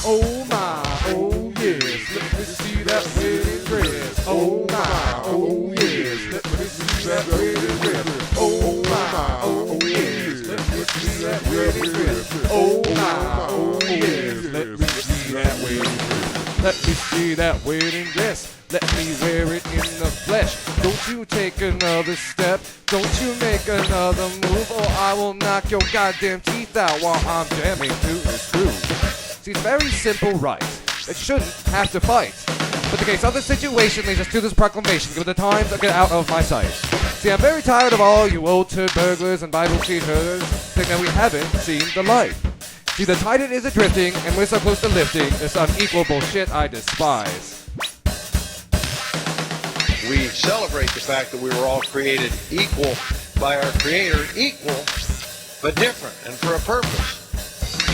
Oh my, oh yes, let me see that wedding dress. Oh my, oh yes, let me see that wedding dress. Oh my, oh yes, let me see that wedding dress. Oh my, oh yes, let me see that wedding dress. Let me see that wedding dress. Let me wear it in the flesh. Don't you take another step. Don't you make another move, or I will knock your goddamn teeth out while I'm jamming to this groove. See, it's very simple right. It shouldn't have to fight. But the case of the situation leads us to this proclamation. Give it the time to get out of my sight. See, I'm very tired of all you old turd burglars and Bible cheaters thinking that we haven't seen the light. See, the tide it is a-drifting, and we're so close to lifting this unequal bullshit I despise. We celebrate the fact that we were all created equal by our Creator, equal but different, and for a purpose.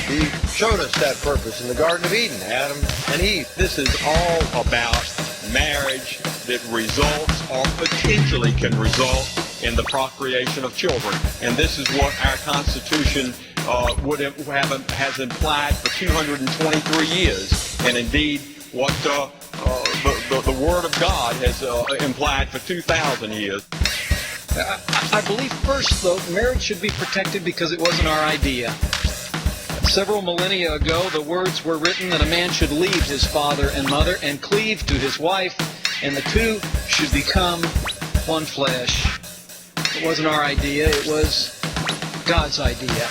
He showed us that purpose in the Garden of Eden, Adam and Eve. This is all about marriage that results or potentially can result in the procreation of children. And this is what our Constitution has implied for 223 years. And indeed, what the Word of God has implied for 2,000 years. I believe first, though, marriage should be protected because it wasn't our idea. Several millennia ago, the words were written that a man should leave his father and mother and cleave to his wife, and the two should become one flesh. It wasn't our idea, it was God's idea.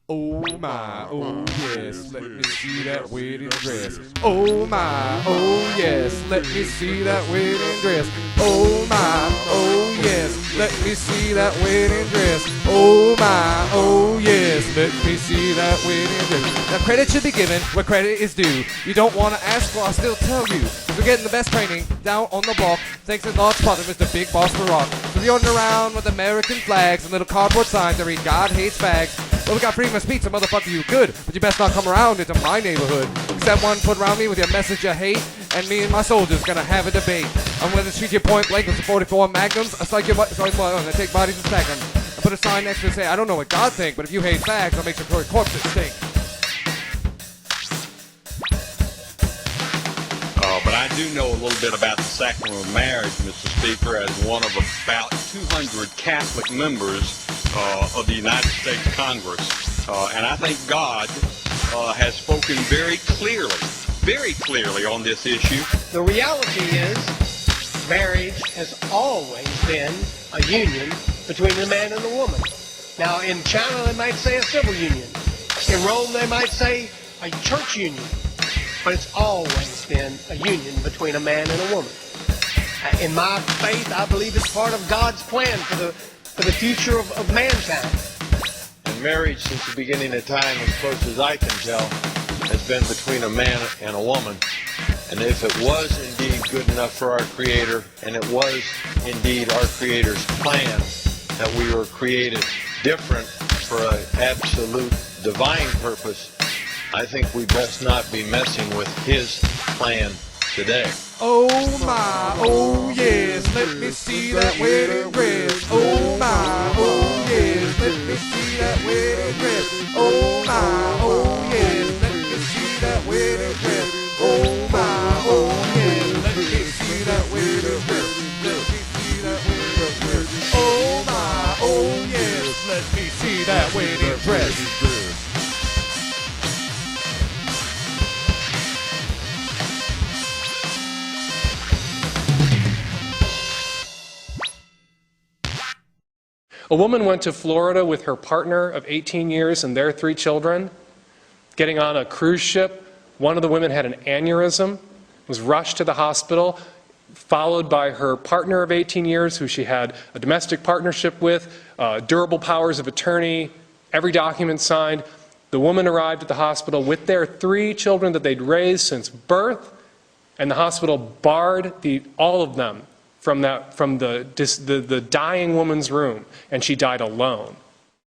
Oh my, oh yes, let me see that wedding dress. Oh my, oh yes, let me see that wedding dress. Oh my, oh yes, let me see that wedding dress. Oh my, oh yes, let me see that wedding dress. Now credit should be given where credit is due. You don't want to ask, well I'll still tell you. We're getting the best training down on the block, thanks in large part to Mr. Big Boss Barack. So you're around with American flags and little cardboard signs that read God hates fags. Well, we got freedom of speech, so motherfucker, you good, but you best not come around into my neighborhood. Except one foot around me with your message of hate, and me and my soldiers gonna have a debate. I'm gonna shoot you point blank with some 44 magnums. I take bodies and stack them. I put a sign next to it say, I don't know what God think, but if you hate fags, I'll make sure corpses stink. But I do know a little bit about the sacrament of marriage, Mr. Speaker, as one of about 200 Catholic members of the United States Congress. And I think God has spoken very clearly on this issue. The reality is marriage has always been a union between a man and a woman. Now, in China, they might say a civil union. In Rome, they might say a church union. But it's always been a union between a man and a woman. In my faith, I believe it's part of God's plan for the future of mankind. And marriage, since the beginning of time, as close as I can tell, has been between a man and a woman. And if it was indeed good enough for our Creator, and it was indeed our Creator's plan that we were created different for an absolute divine purpose, I think we best not be messing with His plan today. Oh my, oh yes, let me see that wedding dress. Oh my, oh yes, let me see that wedding dress. Oh my, oh yes, let me see that wedding dress. Oh my, oh yes, let me see that wedding dress. Let me see that wedding dress. Oh my, oh yes, let me see that wedding dress. A woman went to Florida with her partner of 18 years and their 3 children. Getting on a cruise ship, one of the women had an aneurysm, was rushed to the hospital, followed by her partner of 18 years, who she had a domestic partnership with, durable powers of attorney, every document signed. The woman arrived at the hospital with their 3 children that they'd raised since birth, and the hospital barred all of them from the dying woman's room, and she died alone.